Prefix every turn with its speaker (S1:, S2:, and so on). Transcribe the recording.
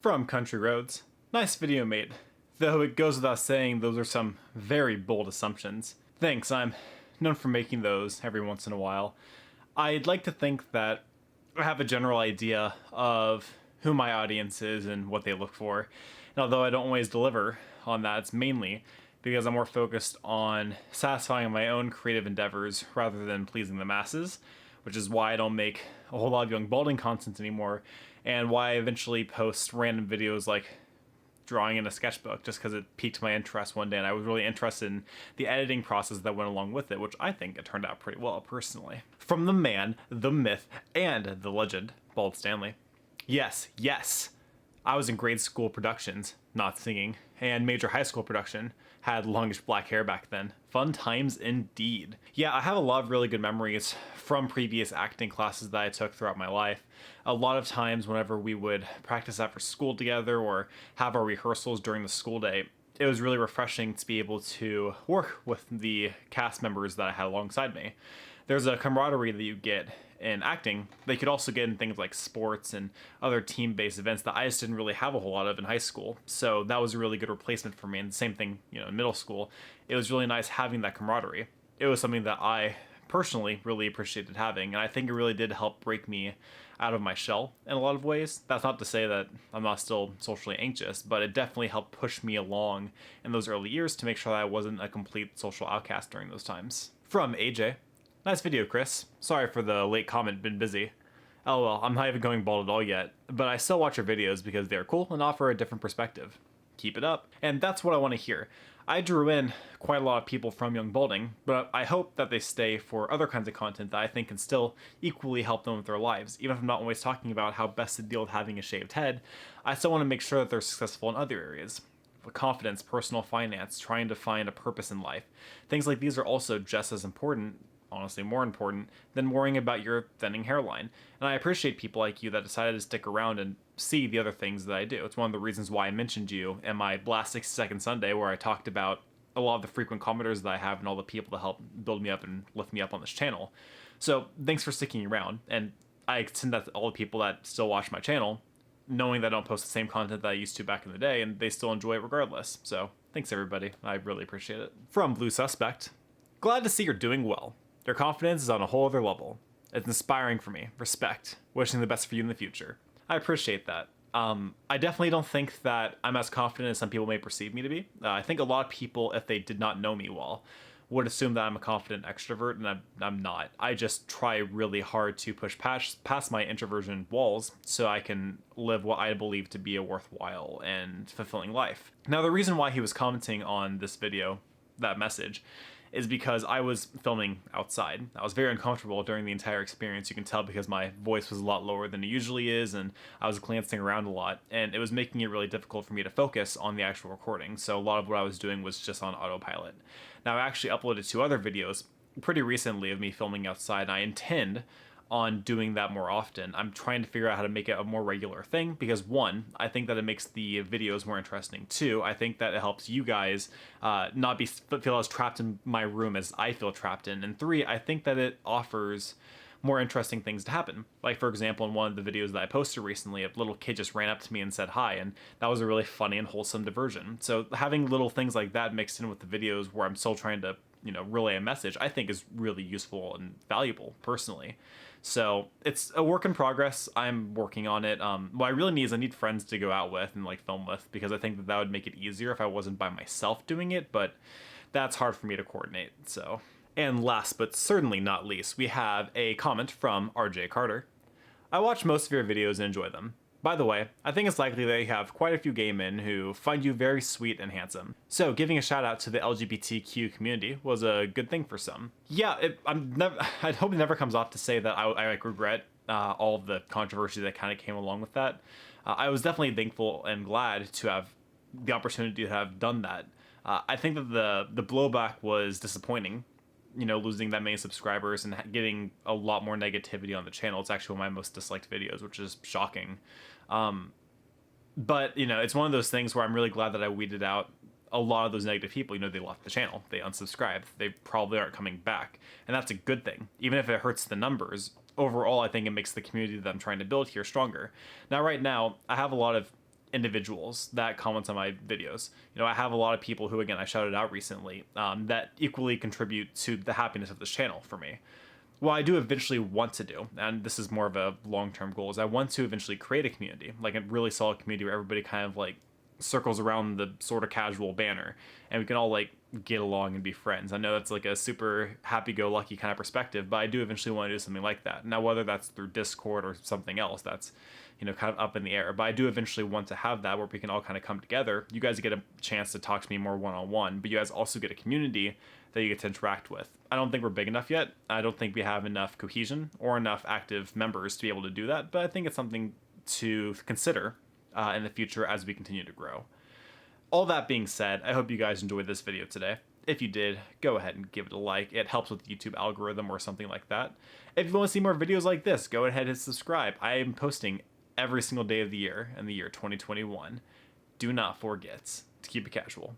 S1: From Country Roads. Nice video, mate. Though it goes without saying, those are some very bold assumptions. Thanks, I'm known for making those every once in a while. I'd like to think that I have a general idea of who my audience is and what they look for. And although I don't always deliver on that, it's mainly because I'm more focused on satisfying my own creative endeavors rather than pleasing the masses, which is why I don't make a whole lot of young balding content anymore, and why I eventually post random videos like drawing in a sketchbook just because it piqued my interest one day and I was really interested in the editing process that went along with it, which I think it turned out pretty well personally. From the man, the myth, and the legend, Bald Stanley. Yes, I was in grade school productions, not singing, and major high school production. Had longish black hair back then. Fun times indeed. Yeah, I have a lot of really good memories from previous acting classes that I took throughout my life. A lot of times whenever we would practice after school together or have our rehearsals during the school day, it was really refreshing to be able to work with the cast members that I had alongside me. There's a camaraderie that you get in acting that you could also get in things like sports and other team-based events that I just didn't really have a whole lot of in high school. So that was a really good replacement for me. And the same thing, in middle school. It was really nice having that camaraderie. It was something that I personally really appreciated having, and I think it really did help break me out of my shell in a lot of ways. That's not to say that I'm not still socially anxious, but it definitely helped push me along in those early years to make sure that I wasn't a complete social outcast during those times. From AJ. Nice video, Chris. Sorry for the late comment, been busy. LOL, I'm not even going bald at all yet, but I still watch your videos because they're cool and offer a different perspective. Keep it up. And that's what I want to hear. I drew in quite a lot of people from Young Balding, but I hope that they stay for other kinds of content that I think can still equally help them with their lives. Even if I'm not always talking about how best to deal with having a shaved head, I still want to make sure that they're successful in other areas. Confidence, personal finance, trying to find a purpose in life. Things like these are also just as important, honestly more important, than worrying about your thinning hairline. And I appreciate people like you that decided to stick around and see the other things that I do. It's one of the reasons why I mentioned you in my last 60-second Sunday, where I talked about a lot of the frequent commenters that I have and all the people that help build me up and lift me up on this channel. So thanks for sticking around, and I extend that to all the people that still watch my channel, knowing that I don't post the same content that I used to back in the day, and they still enjoy it regardless. So thanks everybody, I really appreciate it. From Blue Suspect. Glad to see you're doing well. Your confidence is on a whole other level. It's inspiring for me. Respect. Wishing the best for you in the future. I appreciate that. I definitely don't think that I'm as confident as some people may perceive me to be. I think a lot of people, if they did not know me well, would assume that I'm a confident extrovert, and I'm not. I just try really hard to push past my introversion walls so I can live what I believe to be a worthwhile and fulfilling life. Now, the reason why he was commenting on this video, that message, is because I was filming outside. I was very uncomfortable during the entire experience. You can tell because my voice was a lot lower than it usually is, and I was glancing around a lot, and it was making it really difficult for me to focus on the actual recording. So a lot of what I was doing was just on autopilot. Now, I actually uploaded 2 other videos pretty recently of me filming outside, and I intend on doing that more often. I'm trying to figure out how to make it a more regular thing because 1, I think that it makes the videos more interesting. 2, I think that it helps you guys not feel as trapped in my room as I feel trapped in. And 3, I think that it offers more interesting things to happen. Like, for example, in one of the videos that I posted recently, a little kid just ran up to me and said hi, and that was a really funny and wholesome diversion. So having little things like that mixed in with the videos where I'm still trying to relay a message, I think is really useful and valuable personally. So it's a work in progress. I'm working on it. What I really need is I need friends to go out with and film with, because I think that would make it easier if I wasn't by myself doing it, but that's hard for me to coordinate. So, and last but certainly not least, we have a comment from RJ Carter. I watch most of your videos and enjoy them. By the way, I think it's likely that you have quite a few gay men who find you very sweet and handsome. So giving a shout out to the LGBTQ community was a good thing for some. Yeah, I hope it never comes off to say that I regret all of the controversy that kind of came along with that. I was definitely thankful and glad to have the opportunity to have done that. I think that the blowback was disappointing. Losing that many subscribers and getting a lot more negativity on the channel. It's actually one of my most disliked videos, which is shocking. But, it's one of those things where I'm really glad that I weeded out a lot of those negative people. They left the channel, they unsubscribed, they probably aren't coming back. And that's a good thing. Even if it hurts the numbers, overall, I think it makes the community that I'm trying to build here stronger. Now, right now, I have a lot of individuals that comment on my videos. You know, I have a lot of people who, again, I shouted out recently, that equally contribute to the happiness of this channel for me. What I do eventually want to do, and this is more of a long-term goal, is I want to eventually create a community, like a really solid community where everybody kind of like circles around the sort of casual banner and we can all like get along and be friends. I know that's like a super happy-go-lucky kind of perspective, but I do eventually want to do something like that. Now, whether that's through Discord or something else, that's, you know, kind of up in the air. But I do eventually want to have that where we can all kind of come together. You guys get a chance to talk to me more one-on-one, but you guys also get a community that you get to interact with. I don't think we're big enough yet. I don't think we have enough cohesion or enough active members to be able to do that, but I think it's something to consider in the future as we continue to grow. All that being said, I hope you guys enjoyed this video today. If you did, go ahead and give it a like. It helps with the YouTube algorithm or something like that. If you want to see more videos like this, go ahead and subscribe. I am posting every single day of the year in the year 2021. Do not forget to keep it casual.